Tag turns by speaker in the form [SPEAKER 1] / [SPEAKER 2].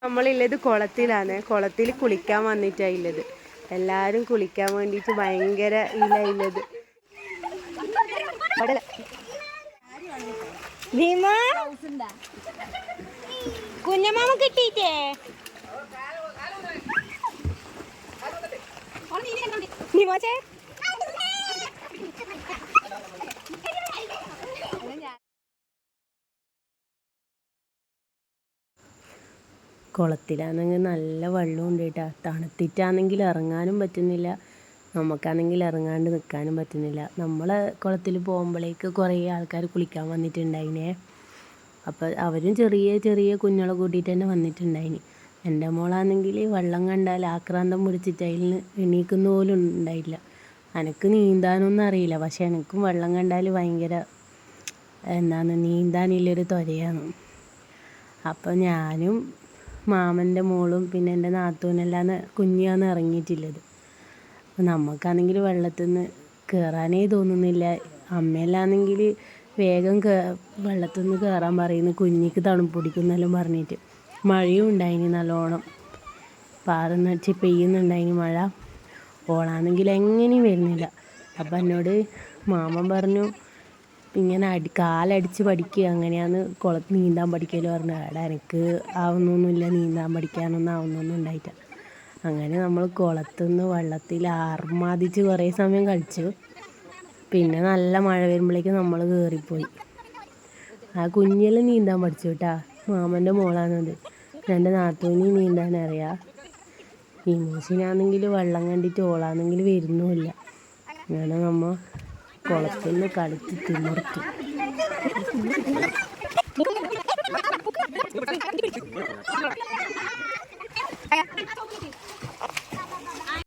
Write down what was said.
[SPEAKER 1] നമ്മളുള്ളത് കുളത്തിലാണ്. കുളത്തിൽ കുളിക്കാൻ വന്നിട്ടാണുള്ളത്. എല്ലാവരും കുളിക്കാൻ വേണ്ടിയിട്ട് ഭയങ്കര ഇല്ലത്. കുഞ്ഞമാമ കിട്ടിയിട്ടേ നീമോച്ചേ കുളത്തിലാണെങ്കിൽ നല്ല വെള്ളമുണ്ട് കേട്ടോ. തണുത്തിട്ടാണെങ്കിൽ ഇറങ്ങാനും പറ്റുന്നില്ല, നമുക്കാണെങ്കിൽ ഇറങ്ങാണ്ട് നിൽക്കാനും പറ്റുന്നില്ല. നമ്മളെ കുളത്തിൽ പോകുമ്പോഴേക്ക് കുറേ ആൾക്കാർ കുളിക്കാൻ വന്നിട്ടുണ്ടായിനെ. അപ്പോൾ അവരും ചെറിയ ചെറിയ കുഞ്ഞുങ്ങളെ കൂട്ടിയിട്ട് തന്നെ വന്നിട്ടുണ്ടായിന്. എൻ്റെ മോളാണെങ്കിൽ വെള്ളം കണ്ടാൽ ആക്രാന്തം പിടിച്ചിട്ട് അതിൽ നിന്ന് എണീക്കുന്ന പോലും ഉണ്ടായില്ല. എനിക്ക് നീന്താനൊന്നും അറിയില്ല, പക്ഷെ എനിക്കും വെള്ളം കണ്ടാൽ ഭയങ്കര നീന്താനുള്ളൊരു ത്വരയാണ്. അപ്പോൾ ഞാനും മാമൻ്റെ മോളും പിന്നെ എൻ്റെ നാത്തൂനെല്ലാം കുഞ്ഞാണ് ഇറങ്ങിയിട്ടുള്ളത്. അപ്പോൾ നമുക്കാണെങ്കിൽ വെള്ളത്തിൽ നിന്ന് കയറാനേ തോന്നുന്നില്ല. അമ്മയെല്ലാണെങ്കിൽ വേഗം വെള്ളത്തിൽ നിന്ന് കയറാൻ പറയുന്നു, കുഞ്ഞിക്ക് തണുപ്പ് പിടിക്കുന്നെല്ലാം പറഞ്ഞിട്ട്. മഴയും ഉണ്ടായിന്, നല്ലോണം പാറുന്നടിച്ച് പെയ്യുന്നുണ്ടായിന് മഴ. ഓളാണെങ്കിൽ എങ്ങനെയും വരുന്നില്ല. അപ്പം എന്നോട് മാമൻ പറഞ്ഞു, ഇങ്ങനെ കാലടിച്ച് പഠിക്കുക, അങ്ങനെയാണ് കുളത്ത് നീന്താൻ പഠിക്കൽ പറഞ്ഞു. അവിടെ എനിക്ക് ആവുന്നൊന്നുമില്ല, നീന്താൻ പഠിക്കാനൊന്നും ആവുന്നൊന്നും ഉണ്ടായിട്ട. അങ്ങനെ നമ്മൾ കുളത്തുനിന്ന് വെള്ളത്തിൽ ആർമാദിച്ച് കുറേ സമയം കളിച്ചു. പിന്നെ നല്ല മഴ വരുമ്പോഴേക്കും നമ്മൾ കയറിപ്പോയി. ആ കുഞ്ഞെല്ലാം നീന്താൻ പഠിച്ചു കേട്ടാ. മാമൻ്റെ മോളാണത്. എൻ്റെ നാത്തൂന് നീന്താനറിയാം. ഈ മൂസിനാണെങ്കിൽ വെള്ളം കണ്ടിട്ട് ഓളാണെങ്കിൽ വരുന്നുമില്ല. അങ്ങനെ നമ്മൾ കുളത്തിൽ നിന്ന് കളിച്ച് തിമിർത്തു.